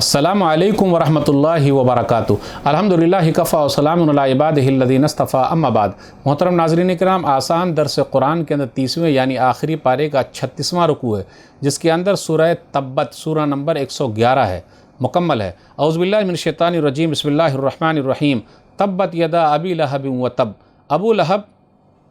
अस्सलामु अलैकुम वरहमतुल्लाहि वबरकातुहू। अल्हम्दुलिल्लाहि कफ़ा व सलामुन अला इबादिहिल्लज़ीना इस्तफ़ा अम्मा बाद। मोहतरम नाज़रीन किराम, आसान दर्स कुरान के अंदर 30वें यानी आखिरी पारे का 36वां रुकू है, जिसके अंदर सूरह तब्बत सूरा नंबर 111 है, मुकम्मल है। औज़ु बिल्लाहि मिनश शैतानिर रजीम, बिस्मिल्लाहिर रहमानिर रहीम। तब्बत यदा अबी लहबिन व तब। अबू लहब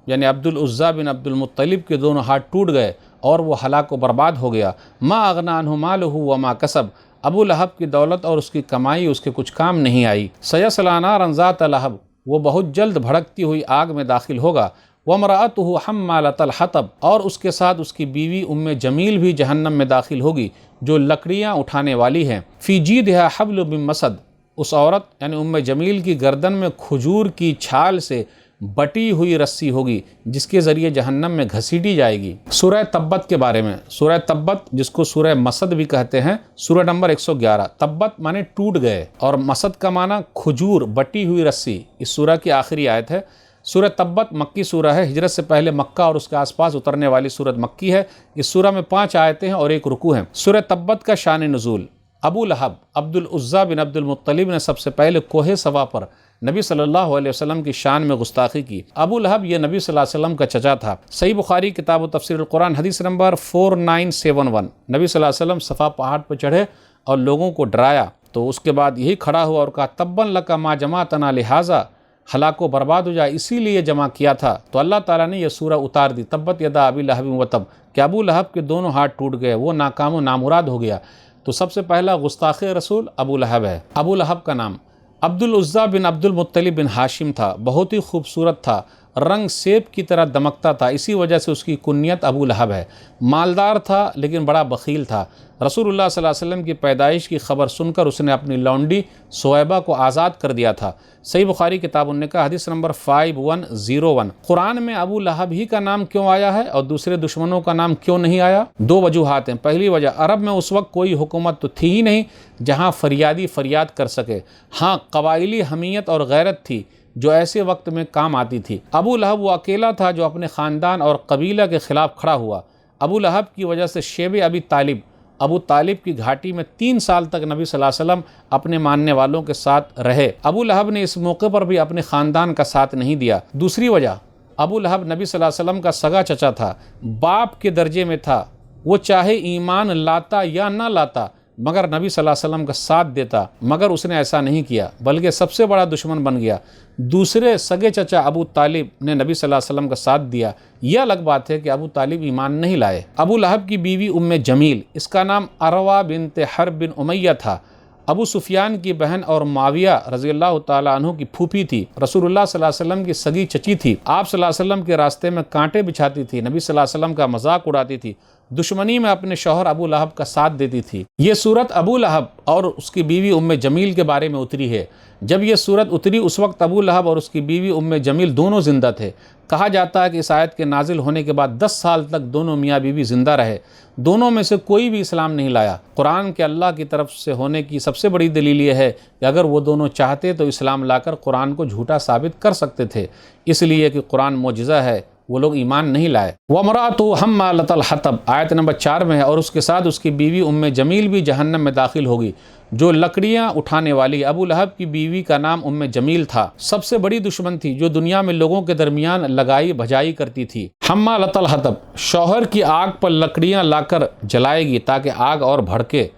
यानी अब्दुल उज़्ज़ा बिन अब्दुल मुत्तलिब के दोनों हाथ टूट गए और वो हलाक व बर्बाद हो गया। मा अग़ना अन्हु मालुहु व मा कसब। अबू लहब की दौलत और उसकी कमाई उसके कुछ काम नहीं आई। सयस्ला नारन ज़ात लहब, वो बहुत जल्द भड़कती हुई आग में दाखिल होगा। वमरअतुहु हम्मालतल हतब, और उसके साथ उसकी बीवी उम्मे जमील भी जहन्नम में दाखिल होगी, जो लकड़ियाँ उठाने वाली हैं। फ़ी जीदिहा हब्लुम मिन मसद, उस औरत यानी उम्मे जमील की गर्दन में खजूर की छाल से बटी हुई रस्सी होगी, जिसके ज़रिए जहन्नम में घसीटी जाएगी। सूरह तब्बत के बारे में, सूरह तब्बत जिसको सूरह मसद भी कहते हैं, सूरह नंबर 111। तब्बत माने टूट गए और मसद का माना खजूर, बटी हुई रस्सी। इस सूरह की आखिरी आयत है। सूरह तब्बत मक्की सूरह है, हिजरत से पहले मक्का और उसके आसपास उतरने वाली सूरत मक्की है। इस सूरह में 5 आयतें हैं और 1 रुकू है। सूरह तब्बत का शान नुज़ूल। अबू लहब अब्दुल उज़्ज़ा बिन अब्दुल मुत्तलिब ने सबसे पहले कोहे सवा पर नबी सल्लल्लाहु अलैहि वसल्लम की शान में गुस्ताखी की। अबू लहब ये नबी सल्लल्लाहु अलैहि वसल्लम का चचा था। सही बुखारी किताब तफसीरुल कुरान हदीस नंबर 4971। नबी सल्लल्लाहु अलैहि वसल्लम सफ़ा पहाड़ पर चढ़े और लोगों को डराया, तो उसके बाद यही खड़ा हुआ और कहा, तब्बन लका मा जमाअतना लिहाजा, हलाको बर्बाद हो जाए इसीलिए जमा किया था। तो अल्लाह ताला ने यह सूरह उतार दी, तब्बत यदा अबी लहब व तब, कि अबू लहब के दोनों हाथ टूट गए, वो नाकाम व नामुराद हो गया। तो सबसे पहला गुस्ताख़ रसूल अबू लहब है। अबू लहब का नाम अब्दुल उज़्ज़ा बिन अब्दुल मुत्तलिब बिन हाशिम था। बहुत ही खूबसूरत था, रंग सेब की तरह दमकता था, इसी वजह से उसकी कुन्यत अबू लहब है। मालदार था लेकिन बड़ा बख़ील था। रसूलुल्लाह सल्लल्लाहु अलैहि वसल्लम की पैदाइश की खबर सुनकर उसने अपनी लौंडी सुहैबा को आज़ाद कर दिया था। सही बुखारी किताब निकाह हदीस नंबर 5101। कुरान में अबू लहब ही का नाम क्यों आया है और दूसरे दुश्मनों का नाम क्यों नहीं आया? 2 वजूहात हैं। पहली वजह, अरब में उस वक्त कोई हुकूमत तो थी ही नहीं जहाँ फरियादी फरियाद कर सके। हाँ, कबाइली हमीयत और गैरत थी जो ऐसे वक्त में काम आती थी। अबू लहब वो अकेला था जो अपने ख़ानदान और कबीला के ख़िलाफ़ खड़ा हुआ। अबू लहब की वजह से शेब अबी तालिब, अबू तालिब की घाटी में 3 साल तक नबी सल्लल्लाहु अलैहि वसल्लम अपने मानने वालों के साथ रहे। अबू लहब ने इस मौके पर भी अपने ख़ानदान का साथ नहीं दिया। दूसरी वजह, अबू लहब नबी सल्लल्लाहु अलैहि वसल्लम का सगा चचा था, बाप के दर्जे में था। वो चाहे ईमान लाता या ना लाता मगर नबी सल्लल्लाहु अलैहि वसल्लम का साथ देता, मगर उसने ऐसा नहीं किया, बल्कि सबसे बड़ा दुश्मन बन गया। दूसरे सगे चचा अबू तालिब ने नबी सल्लल्लाहु अलैहि वसल्लम का साथ दिया। यह अलग बात है कि अबू तालिब ईमान नहीं लाए। अबू लहब की बीवी उम्मे जमील, इसका नाम अरवा बिनते हर्ब बिन उमैया था। अबू सुफियान की बहन और माविया रज़ी अल्लाह ताला अन्हु की फूफी थी। रसूलुल्लाह सल्लल्लाहु अलैहि वसल्लम की सगी चची थी। आप सल्लल्लाहु अलैहि वसल्लम के रास्ते में कांटे बिछाती थी, नबी सल्लल्लाहु अलैहि वसल्लम का मजाक उड़ाती थी, दुश्मनी में अपने शौहर अबू लहब का साथ देती थी। ये सूरत अबू लहब और उसकी बीवी उम्मे जमील के बारे में उतरी है। जब ये सूरत उतरी उस वक्त अबू लहब और उसकी बीवी उम्मे जमील दोनों ज़िंदा थे। कहा जाता है कि इस आयत के नाजिल होने के बाद 10 साल तक दोनों मियाँ बीवी ज़िंदा रहे। दोनों में से कोई भी इस्लाम नहीं लाया। कुरान के अल्लाह की तरफ से होने की सबसे बड़ी दलील ये है कि अगर वो दोनों चाहते तो इस्लाम लाकर कुरान को झूठा साबित कर सकते थे, इसलिए कि कुरान मोजिज़ा है, वो लोग ईमान नहीं लाए। वमरातु हम्मालतल हतब आयत नंबर 4 में है, और उसके साथ उसकी बीवी उम्मे जमील भी जहन्नम में दाखिल होगी, जो लकड़ियाँ उठाने वाली। अबू लहब की बीवी का नाम उम्मे जमील था। सबसे बड़ी दुश्मन थी जो दुनिया में लोगों के दरमियान लगाई भजाई करती थी। हम्मालतल हतब, शौहर की आग पर लकड़ियाँ लाकर जलाएगी ताकि आग और भड़के,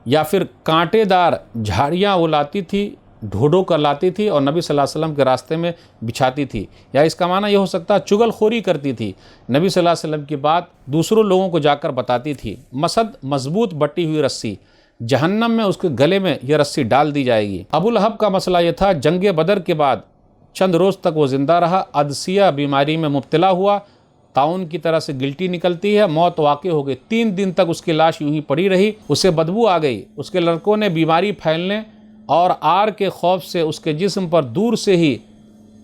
या फिर कांटेदार झाड़ियाँ वो लाती थी, ढूंढो कर लाती थी और नबी सल्लल्लाहु अलैहि वसल्लम के रास्ते में बिछाती थी। या इसका माना यह हो सकता है चुगलखोरी करती थी, नबी सल्लल्लाहु अलैहि वसल्लम की बात दूसरों लोगों को जाकर बताती थी। मसद, मजबूत बटी हुई रस्सी, जहन्नम में उसके गले में यह रस्सी डाल दी जाएगी। अबू लहब का मसला यह था, जंग बदर के बाद चंद रोज़ तक वो ज़िंदा रहा। अदसिया बीमारी में मुब्तला हुआ, ताउन की तरह से गिल्टी निकलती है, मौत वाक़ई हो गई। 3 दिन तक उसकी लाश यूं ही पड़ी रही, उसे बदबू आ गई। उसके लड़कों ने बीमारी फैलने और आर के खौफ से उसके जिस्म पर दूर से ही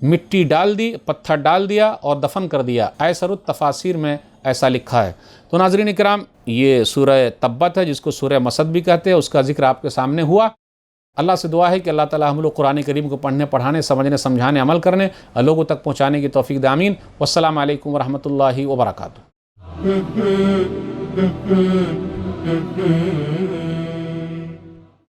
मिट्टी डाल दी, पत्थर डाल दिया और दफन कर दिया। ऐसरुत तफासिर में ऐसा लिखा है। तो नाज़रीन इकराम, ये सूरह तब्बत है जिसको सूरह मसद भी कहते हैं, उसका जिक्र आपके सामने हुआ। अल्लाह से दुआ है कि अल्लाह ताला हम लोग कुरान करीम को पढ़ने, पढ़ाने, समझने, समझाने, अमल करने, लोगों तक पहुँचाने की तौफीक दे। आमीन। वस्सलामु अलैकुम वरहमतुल्लाहि वबरकातुहू।